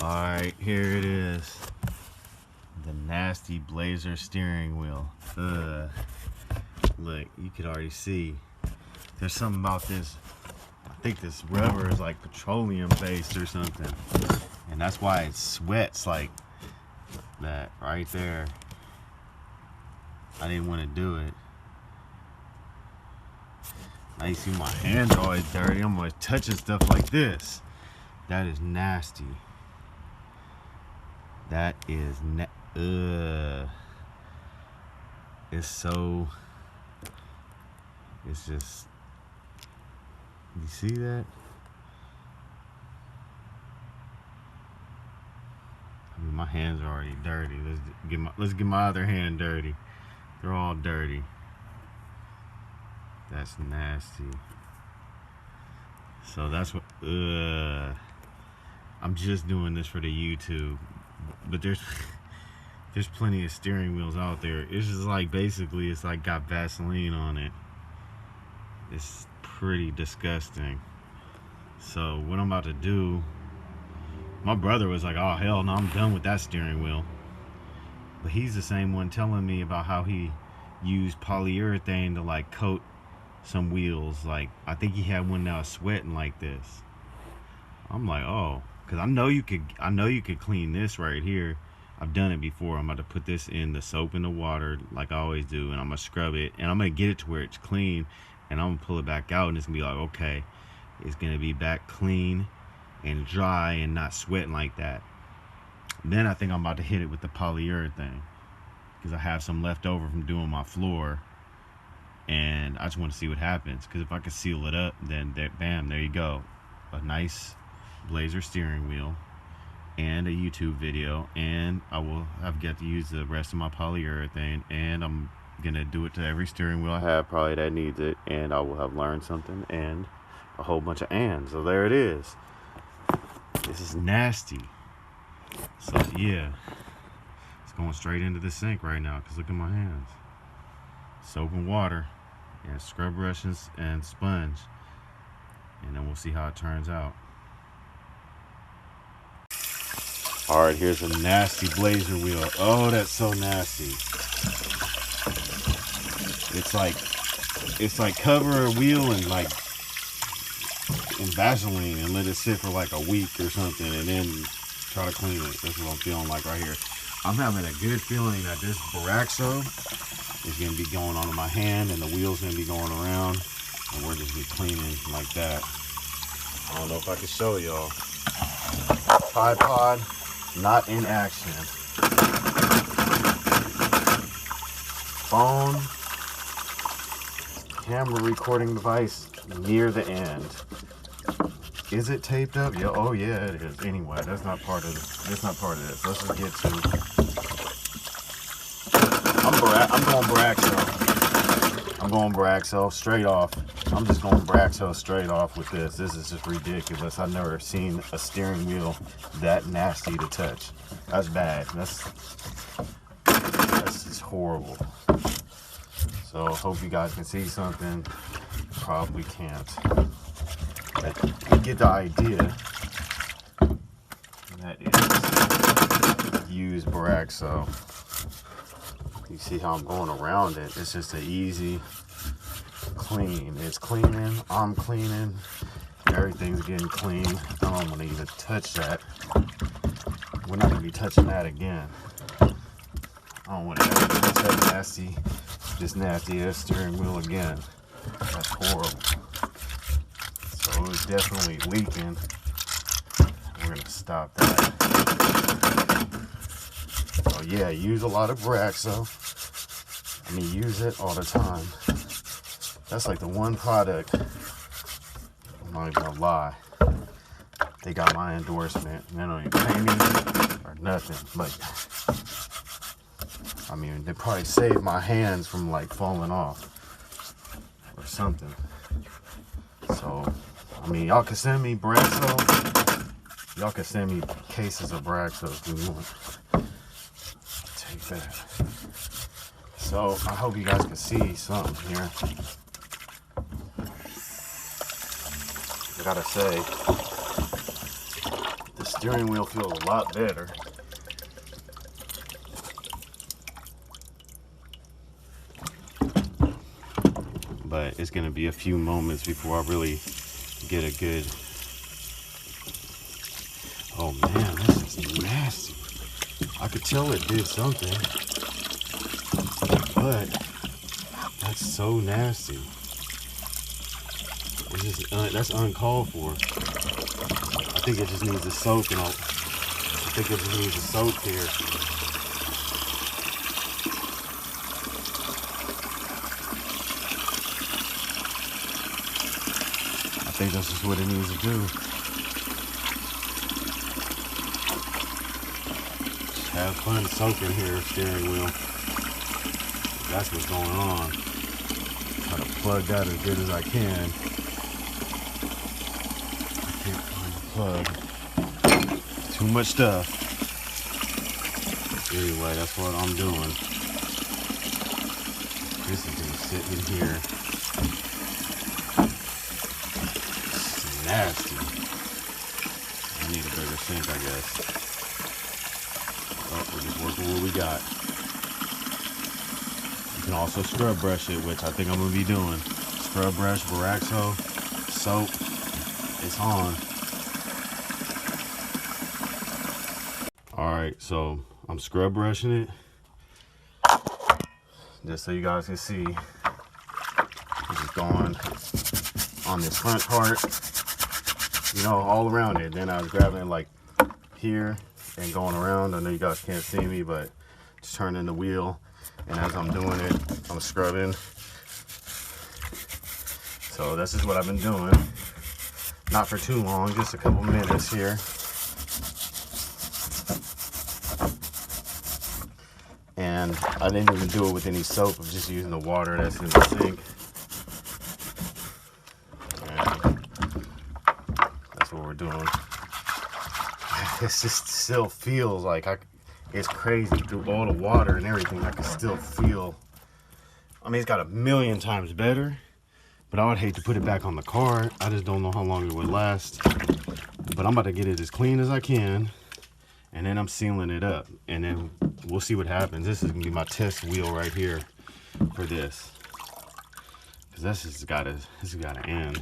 Alright, here it is. The nasty Blazer steering wheel. Look, you could already see. There's something about this. I think this rubber is like petroleum based or something. And that's why it sweats like that right there. I didn't want to do it. Now you see my hands are always dirty. I'm always touching stuff like this. That is nasty. That is it's so, it's just, you see that? I mean, my hands are already dirty. Let's get my other hand dirty. They're all dirty. That's nasty. So that's what, I'm just doing this for the YouTube, but there's plenty of steering wheels out there. It's just like, basically, it's like got Vaseline on it. It's pretty disgusting. So what I'm about to do, my brother was like, oh hell no, I'm done with that steering wheel. But he's the same one telling me about how he used polyurethane to like coat some wheels. Like, I think he had one that was sweating like this. I'm like, oh, because I know you could clean this right here. I've done it before. I'm about to put this in the soap and the water like I always do, and I'm gonna scrub it, and I'm gonna get it to where it's clean, and I'm gonna pull it back out, and it's gonna be like, okay, it's gonna be back clean and dry and not sweating like that. Then I think I'm about to hit it with the polyurethane, because I have some left over from doing my floor, and I just want to see what happens. Because if I can seal it up, then bam, there you go, a nice Blazer steering wheel and a YouTube video, and I will have got to use the rest of my polyurethane, and I'm gonna do it to every steering wheel I have probably that needs it, and I will have learned something and a whole bunch of ands. So there it is. This is nasty. So yeah, it's going straight into the sink right now, because look at my hands. Soap and water and scrub brushes and sponge, and then we'll see how it turns out. Alright, here's a nasty Blazer wheel. Oh, that's so nasty. It's like cover a wheel in Vaseline and let it sit for like a week or something, and then try to clean it. That's what I'm feeling like right here. I'm having a good feeling that this Boraxo is going to be going onto my hand, and the wheel's going to be going around, and we're just be cleaning like that. I don't know if I can show y'all. Tripod not in action. Phone, camera recording device near the end. Is it taped up? Yeah, oh yeah, it is. Anyway, that's not part of this. That's not part of this. Let's just get to. I'm going Boraxo. I'm going Boraxo straight off. I'm just going Boraxo straight off with this. This is just ridiculous. I've never seen a steering wheel that nasty to touch. That's bad. That's just horrible. So hope you guys can see something. Probably can't. But you get the idea. That is use Boraxo. You see how I'm going around it. It's just an easy clean. It's cleaning. I'm cleaning. Everything's getting clean. I don't want to even touch that. We're not going to be touching that again. I don't want to ever touch that this nasty ass steering wheel again. That's horrible. So it's definitely leaking. We're going to stop that. So yeah, use a lot of Boraxo. I mean, use it all the time. That's like the one product, I'm not even gonna lie, they got my endorsement. They don't even pay me or nothing, but I mean, they probably saved my hands from like falling off or something. So, I mean, y'all can send me Boraxo. Y'all can send me cases of Boraxo if you want. Take that. So, I hope you guys can see something here. I gotta say, the steering wheel feels a lot better. But it's gonna be a few moments before I really get a good. Oh man, this is nasty. I could tell it did something, but that's so nasty. It's just, that's uncalled for. I think it just needs to soak, and I think it just needs to soak here. I think that's just what it needs to do. Just have fun soaking here, steering wheel. That's what's going on. Try to plug that as good as I can. I can't find the plug. Too much stuff. Anyway, that's what I'm doing. This is gonna sit in here. It's nasty. I need a bigger sink, I guess. Oh, we're just working what we got. You can also scrub brush it, which I think I'm gonna be doing. Scrub brush, Boraxo, soap, it's on. All right, so I'm scrub brushing it, just so you guys can see. I'm just going on this front part, you know, all around it. Then I was grabbing it like here and going around. I know you guys can't see me, but just turning the wheel. And as I'm doing it, I'm scrubbing. So this is what I've been doing. Not for too long, just a couple minutes here. And I didn't even do it with any soap. I'm just using the water that's in the sink. And that's what we're doing. It just still feels like it's crazy through all the water and everything. I can still feel. I mean, it's got a million times better, but I would hate to put it back on the car. I just don't know how long it would last. But I'm about to get it as clean as I can, and then I'm sealing it up, and then we'll see what happens. This is gonna be my test wheel right here for this, because this has gotta end.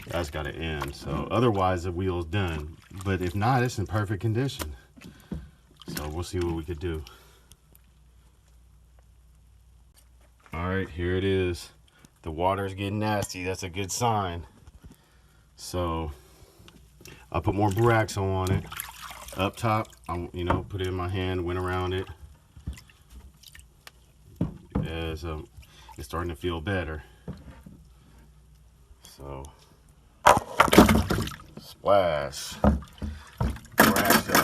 That's gotta end. So otherwise, the wheel's done. But if not, it's in perfect condition. So we'll see what we could do. All right, here it is. The water's getting nasty. That's a good sign. So I'll put more Boraxo on it. Up top, you know, put it in my hand, went around it. As it's starting to feel better. So splash. Boraxo.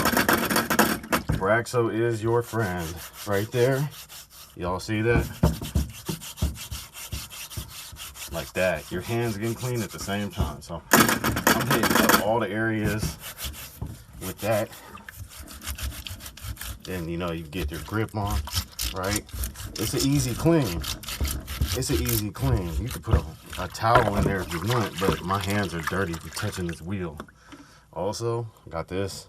Boraxo is your friend right there. Y'all see that? Like that. Your hands getting clean at the same time. So I'm hitting up all the areas with that. Then, you know, you get your grip on, right? It's an easy clean. It's an easy clean. You can put a towel in there if you want, but my hands are dirty from touching this wheel. Also, got this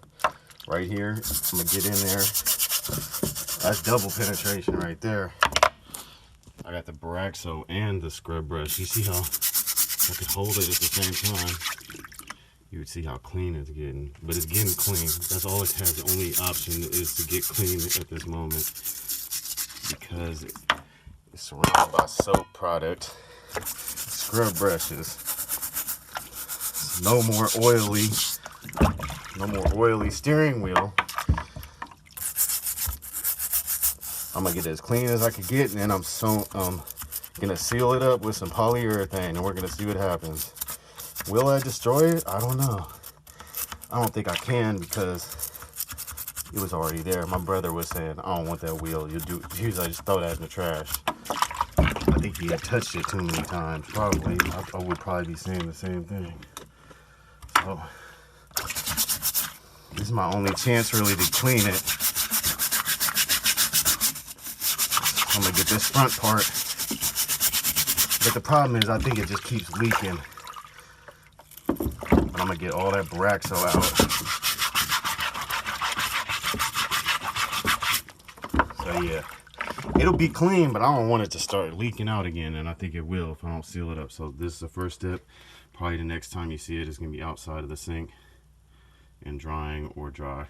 right here. I'm gonna get in there. That's double penetration right there. I got the Boraxo and the scrub brush. You see how I could hold it at the same time? You would see how clean it's getting. But it's getting clean. That's all it has. The only option is to get clean at this moment, because it's surrounded by soap product. Scrub brushes. No more oily steering wheel. I'm gonna get it as clean as I could get, and then I'm gonna seal it up with some polyurethane, and we're gonna see what happens. Will I destroy it? I don't know. I don't think I can, because it was already there. My brother was saying, I don't want that wheel. Usually I just throw that in the trash. I think he had touched it too many times. Probably. I would probably be saying the same thing. So this is my only chance really to clean it. I'm gonna get this front part. But the problem is, I think it just keeps leaking. But I'm gonna get all that Boraxo out. So yeah, it'll be clean, but I don't want it to start leaking out again, and I think it will if I don't seal it up. So this is the first step. Probably the next time you see it is gonna be outside of the sink and drying or dry.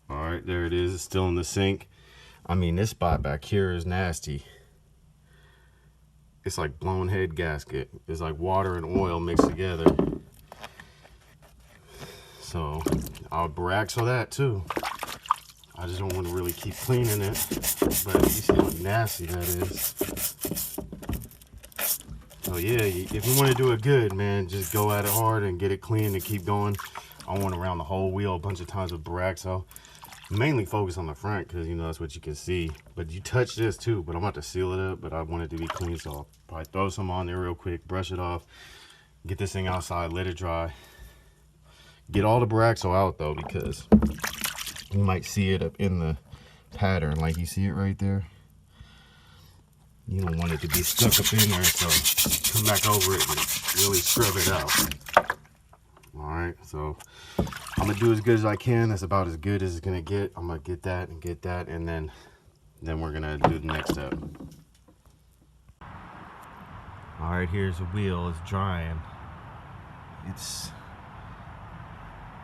All right, there it is. It's still in the sink. I mean, this spot back here is nasty. It's like blown head gasket. It's like water and oil mixed together. So I'll Boraxo that too. I just don't want to really keep cleaning it. But you see how nasty that is. So yeah, if you want to do it good, man, just go at it hard and get it clean and keep going. I went around the whole wheel a bunch of times with Boraxo. Mainly focus on the front because, you know, that's what you can see. But you touch this too, but I'm about to seal it up, but I want it to be clean, so I'll probably throw some on there real quick, brush it off, get this thing outside, let it dry. Get all the Boraxo out though, because you might see it up in the pattern, like you see it right there. You don't want it to be stuck up in there, so come back over it and really scrub it out. All right, so I'm gonna do as good as I can. That's about as good as it's gonna get. I'm gonna get that, and then we're gonna do the next step. All right, here's the wheel. It's drying.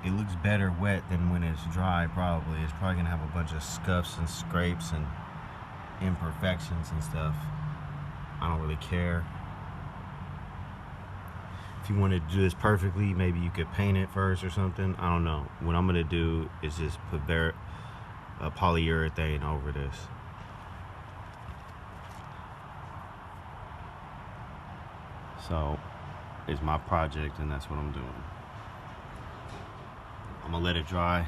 It looks better wet than when it's dry. Probably it's probably gonna have a bunch of scuffs and scrapes and imperfections and stuff. I don't really care. If you want to do this perfectly, maybe you could paint it first or something. I don't know. What I'm going to do is just put polyurethane over this. So, it's my project and that's what I'm doing. I'm going to let it dry.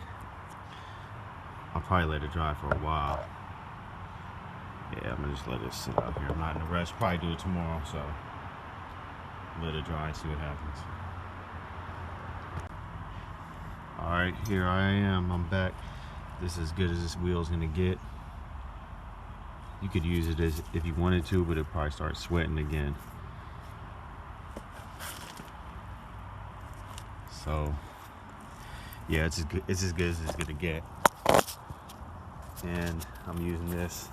I'll probably let it dry for a while. Yeah, I'm going to just let it sit out here. I'm not in a rush. Probably do it tomorrow, so let it dry and see what happens. All right, here I am. I'm back. This is as good as this wheel's gonna get. You could use it as if you wanted to, but it'd probably start sweating again. So yeah, it's as good as it's gonna get. And I'm using this.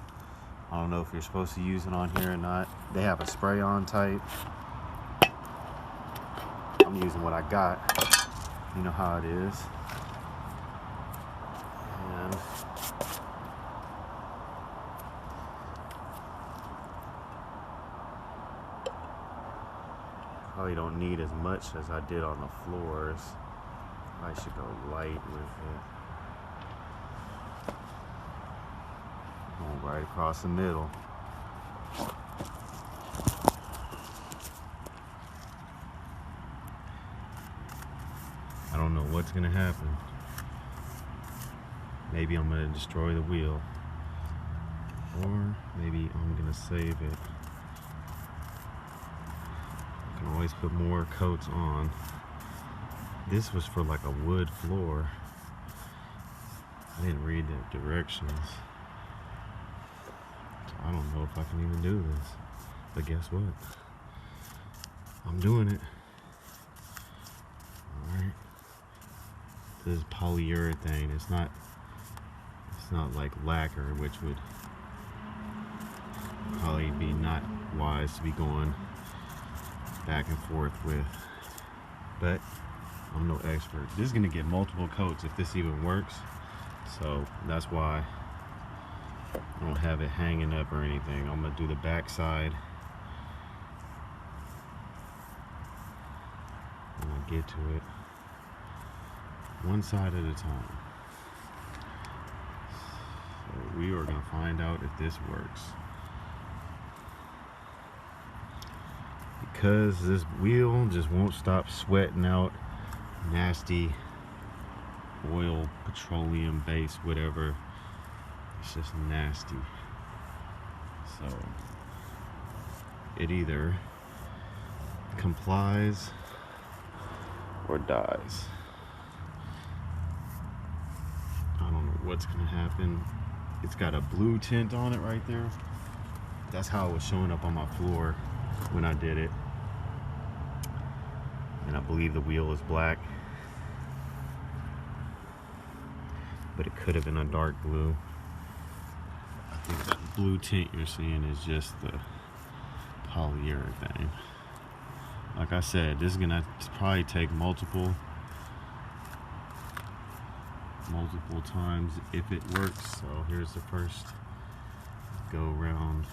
I don't know if you're supposed to use it on here or not. They have a spray-on type. I'm using what I got. You know how it is. And probably don't need as much as I did on the floors. I should go light with it. Going right across the middle. I don't know what's gonna happen. Maybe I'm gonna destroy the wheel, or maybe I'm gonna save it. I can always put more coats on. This was for like a wood floor. I didn't read the directions, so I don't know if I can even do this. But guess what? I'm doing it. All right. This is polyurethane. It's not like lacquer, which would probably be not wise to be going back and forth with. But I'm no expert. This is gonna get multiple coats if this even works. So that's why I don't have it hanging up or anything. I'm gonna do the back side. When I get to it, one side at a time. So we are going to find out if this works. Because this wheel just won't stop sweating out nasty oil, petroleum base, whatever. It's just nasty. So it either complies or dies. I don't know what's gonna happen. It's got a blue tint on it right there. That's how it was showing up on my floor when I did it. and I believe the wheel is black, but it could have been a dark blue. I think that blue tint you're seeing is just the polyurethane. Like I said, this is gonna probably take multiple times if it works. So here's the first go round.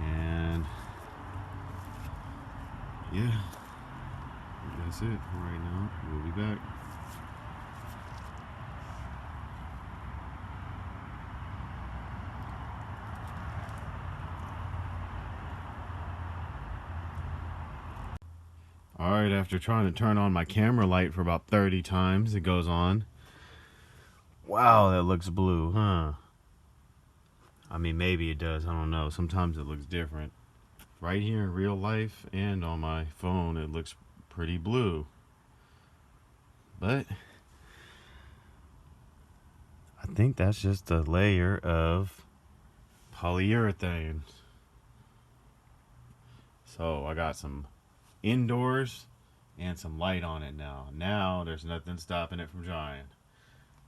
And yeah, that's it for right now. We'll be back. Alright, after trying to turn on my camera light for about 30 times, it goes on. Wow, that looks blue, huh? I mean, maybe it does, I don't know. Sometimes it looks different. Right here in real life and on my phone, it looks pretty blue. But I think that's just a layer of polyurethane. So I got some indoors and some light on it now. Now there's nothing stopping it from drying.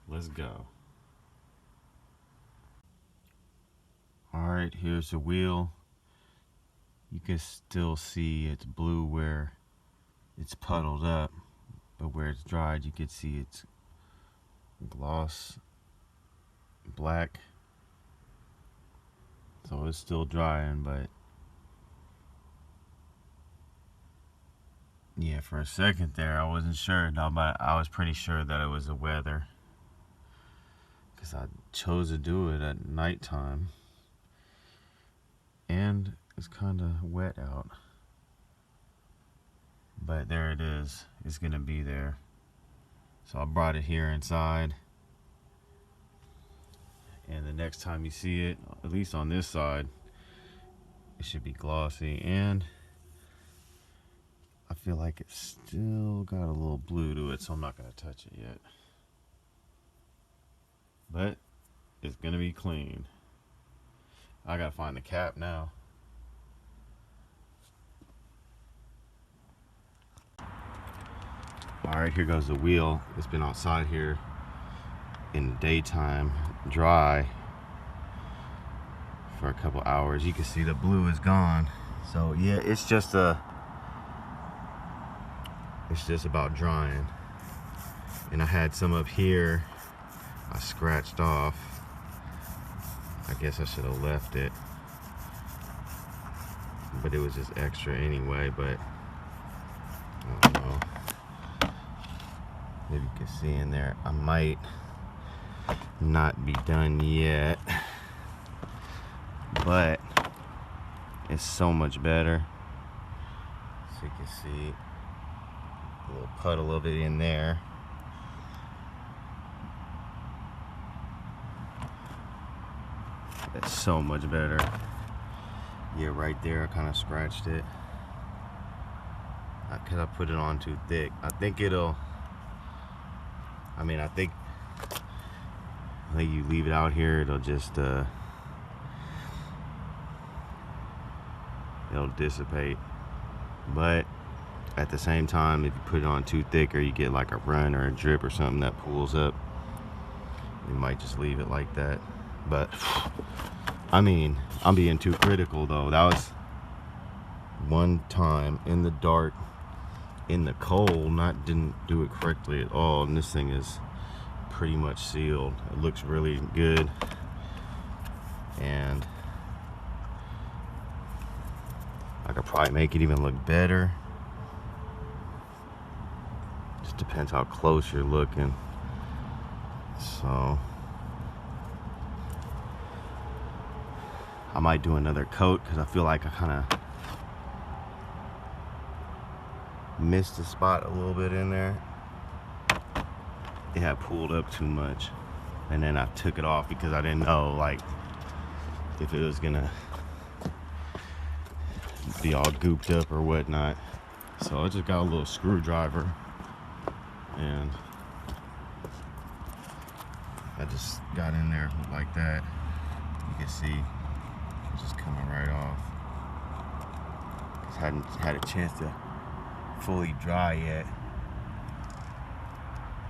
Let's go. Alright, here's the wheel. You can still see it's blue where it's puddled up, but where it's dried you can see it's gloss black. So it's still drying, but yeah, for a second there, I wasn't sure, but I was pretty sure that it was the weather, because I chose to do it at nighttime, and it's kind of wet out. But there it is. It's gonna be there. So I brought it here inside, and the next time you see it, at least on this side, it should be glossy, and I feel like it's still got a little blue to it, so I'm not going to touch it yet. But it's going to be clean. I got to find the cap now. Alright, here goes the wheel. It's been outside here in the daytime, dry, for a couple hours. You can see the blue is gone. So yeah, it's just about drying. And I had some up here I scratched off. I guess I should have left it, but it was just extra anyway. But I don't know, maybe you can see in there, I might not be done yet, but it's so much better. So you can see a little puddle of it in there. That's so much better. Yeah, right there I kind of scratched it because I put it on too thick. I think it'll, I think you leave it out here, it'll just it'll dissipate. But at the same time, if you put it on too thick, or you get like a run or a drip or something that pulls up, you might just leave it like that. But I'm being too critical though. That was one time in the dark, in the cold, didn't do it correctly at all, and this thing is pretty much sealed. It looks really good, and I could probably make it even look better. Just depends how close you're looking. So I might do another coat because I feel like I kind of missed the spot a little bit in there. It had pulled up too much, and then I took it off because I didn't know like if it was gonna be all gooped up or whatnot. So I just got a little screwdriver and I just got in there like that. You can see it's just coming right off. Just hadn't had a chance to fully dry yet.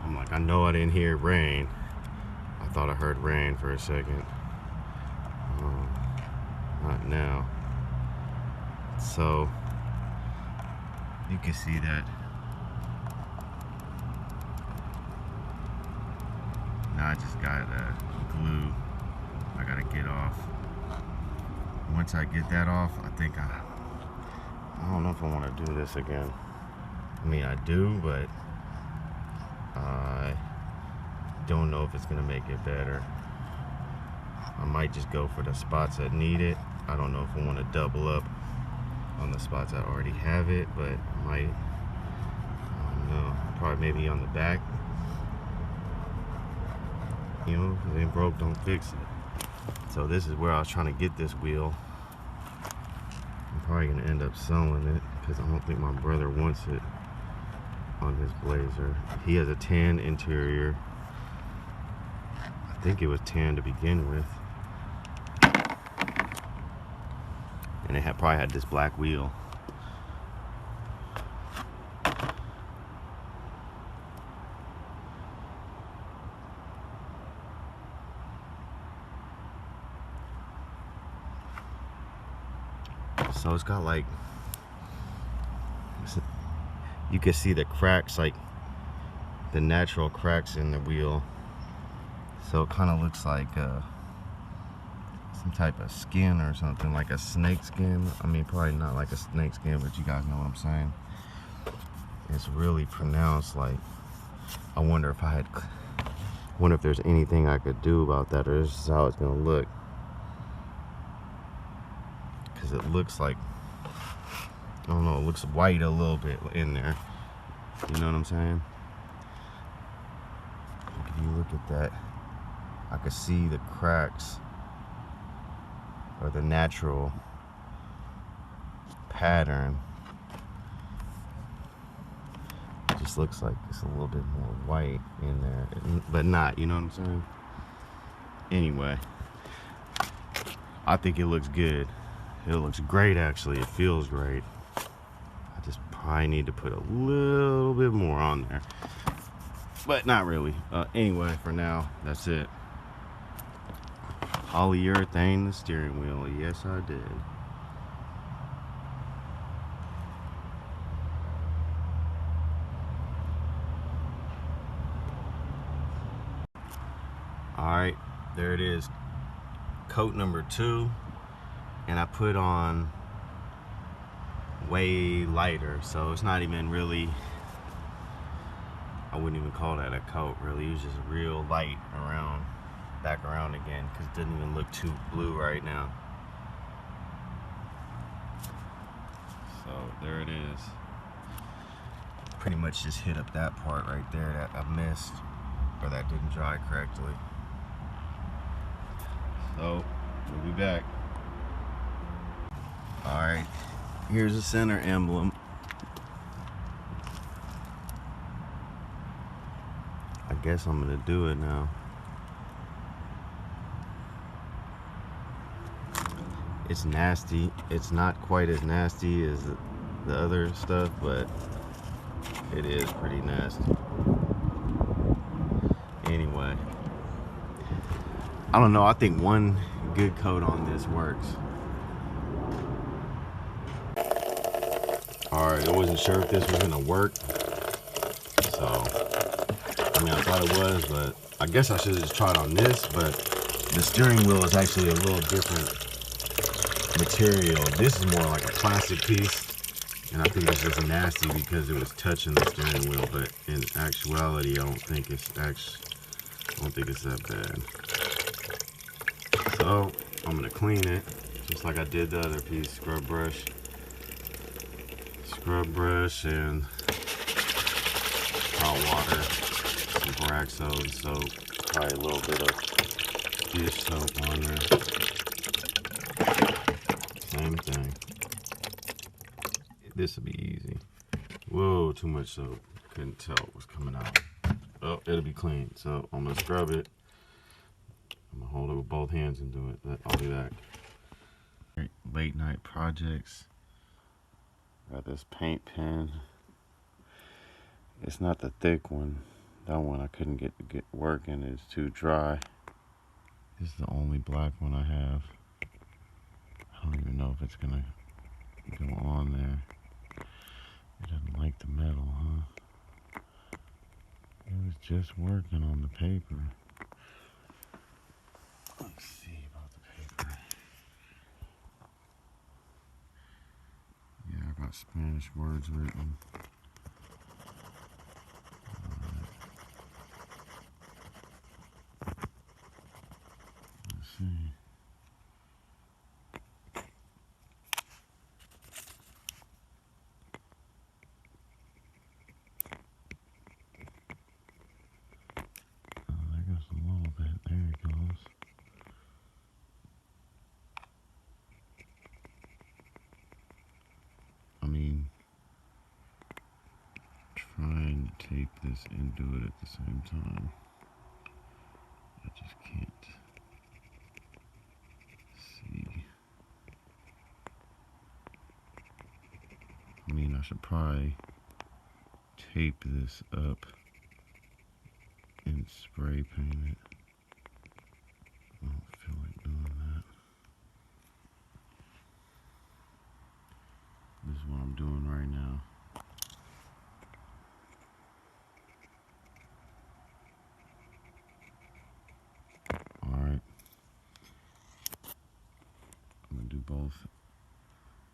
I'm like, I know I didn't hear rain. I thought I heard rain for a second. Not now. So you can see that. Now I just got glue I gotta get off. Once I get that off, I think I don't know if I want to do this again. I mean, I do, but I don't know if it's gonna make it better. I might just go for the spots that need it. I don't know if I want to double up on the spots I already have it, but I might. I don't know. Probably maybe on the back. You know, if it ain't broke, don't fix it. So this is where I was trying to get this wheel. I'm probably gonna end up selling it because I don't think my brother wants it on his Blazer. He has a tan interior. I think it was tan to begin with. And it probably had this black wheel. So it's got like, you can see the cracks, like the natural cracks in the wheel. So it kind of looks like some type of skin or something, like a snake skin. I mean, probably not like a snake skin, but you guys know what I'm saying. It's really pronounced. Like, I wonder if there's anything I could do about that, or this is how it's gonna look. Because it looks like, I don't know, it looks white a little bit in there. You know what I'm saying? If you look at that, I could see the cracks, or the natural pattern. It just looks like it's a little bit more white in there, but not, you know what I'm saying? Anyway, I think it looks good. It looks great, actually. It feels great. I just probably need to put a little bit more on there, but not really. Anyway, for now, that's it. Polyurethane the steering wheel. Yes, I did. Alright, there it is. Coat number 2. And I put on way lighter, so it's not even really, I wouldn't even call that a coat really. It was just real light around, back around again, because it doesn't even look too blue right now. So there it is. Pretty much just hit up that part right there that I missed, or that didn't dry correctly. So we'll be back. Alright, here's the center emblem. I guess I'm gonna do it now. It's nasty. It's not quite as nasty as the other stuff, but it is pretty nasty. Anyway, I don't know. I think one good coat on this works. Alright, I wasn't sure if this was gonna work. So, I mean, I thought it was, but I guess I should have just tried on this, but the steering wheel is actually a little different material. This is more like a plastic piece, and I think it's just nasty because it was touching the steering wheel, but in actuality, I don't think it's that bad. So, I'm gonna clean it, just like I did the other piece. Scrub brush and hot water, some Paraxo soap, probably a little bit of dish soap on there. Same thing. This will be easy. Whoa, too much soap. Couldn't tell what was coming out. Oh, it'll be clean. So I'm gonna scrub it hold it with both hands and do it, but I'll do that. Late night projects. Got this paint pen. It's not the thick one. That one I couldn't get working. It's too dry. This is the only black one I have. I don't even know if it's gonna go on there. It doesn't like the metal, huh? It was just working on the paper. Let's see about the paper. Yeah, I got Spanish words written. Let's see. There goes a little bit. There it goes. I mean, trying to tape this and do it at the same time. I just can't see. I mean, I should probably tape this up and spray paint it. I don't feel like doing that. This is what I'm doing right now. Alright. I'm gonna do both.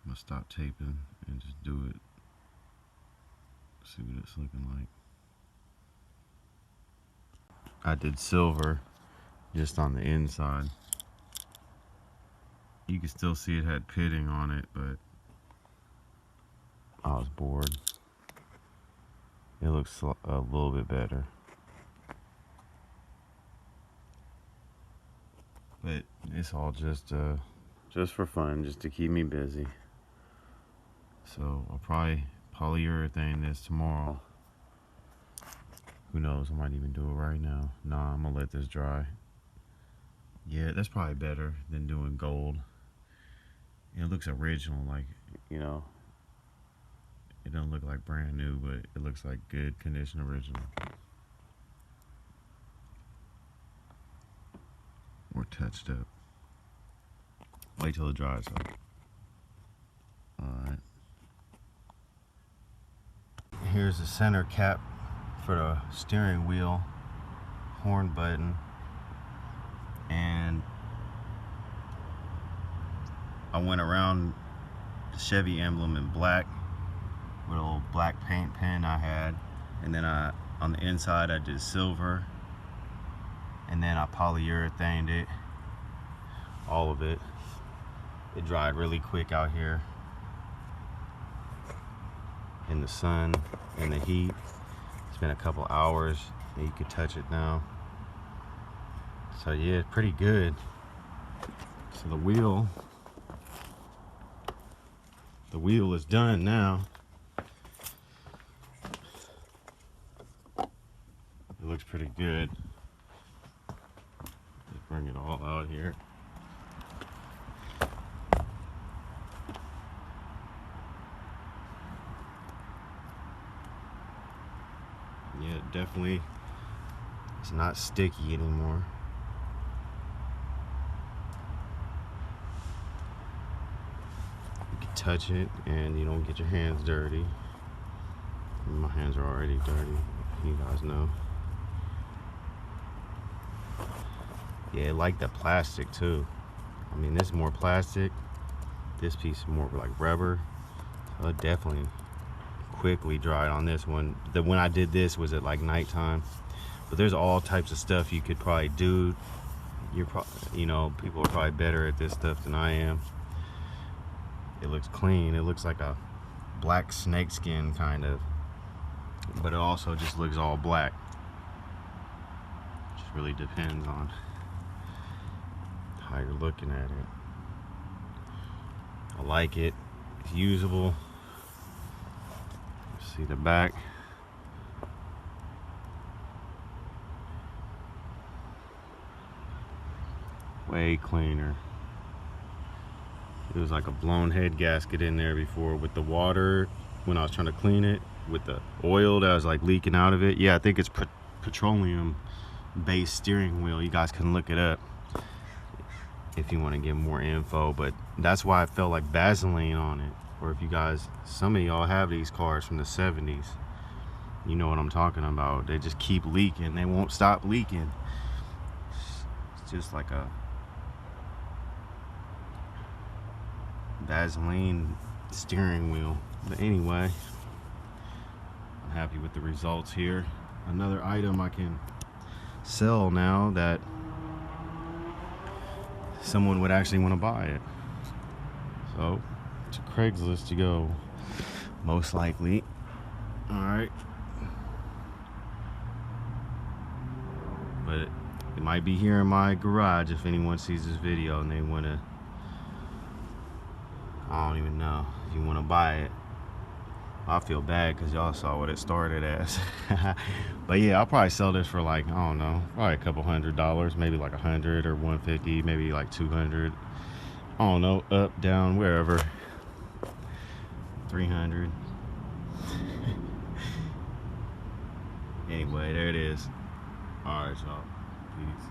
I'm gonna stop taping and just do it. See what it's looking like. I did silver just on the inside. You can still see it had pitting on it, but I was bored. It looks a little bit better. But it's all just for fun, just to keep me busy. So I'll probably polyurethane this tomorrow. Who knows, I might even do it right now. Nah, I'm gonna let this dry. Yeah, that's probably better than doing gold. It looks original, like, you know, it doesn't look like brand new, but it looks like good condition original. Or touched up. Wait till it dries up. Alright. Here's the center cap for the steering wheel, horn button, and I went around the Chevy emblem in black with a little black paint pen I had, and then on the inside I did silver, and then I polyurethaned it, all of it. It dried really quick out here in the sun and the heat. It's been a couple hours and you can touch it now. So yeah, pretty good. So the wheel is done now. It looks pretty good. Just bring it all out here. Yeah, definitely, it's not sticky anymore. You can touch it and you don't get your hands dirty. My hands are already dirty, you guys know. Yeah, I like the plastic too. I mean, this is more plastic. This piece is more like rubber. So it definitely quickly dried on this one. When I did this was at like nighttime. But there's all types of stuff you could probably do. You know, people are probably better at this stuff than I am. It looks clean. It looks like a black snakeskin kind of, but it also just looks all black. Just really depends on how you're looking at it. I like it. It's usable. See the back. way cleaner. It was like a blown head gasket in there before with the water when I was trying to clean it, with the oil that was like leaking out of it. Yeah, I think it's petroleum based steering wheel. You guys can look it up if you want to get more info, but that's why I felt like Vaseline on it. Or if you guys, some of y'all have these cars from the 70's, you know what I'm talking about. They just keep leaking. They won't stop leaking. It's just like a Vaseline steering wheel. But anyway, I'm happy with the results here. Another item I can sell now that someone would actually want to buy it. So to Craigslist to go, most likely. All right, but it might be here in my garage if anyone sees this video and they want to, I don't even know, if you want to buy it. I feel bad because y'all saw what it started as. But yeah, I'll probably sell this for like, I don't know, probably a couple $100, maybe like 100 or 150, maybe like 200. I don't know, up, down, wherever. 300. Anyway, there it is. All right, y'all. Peace.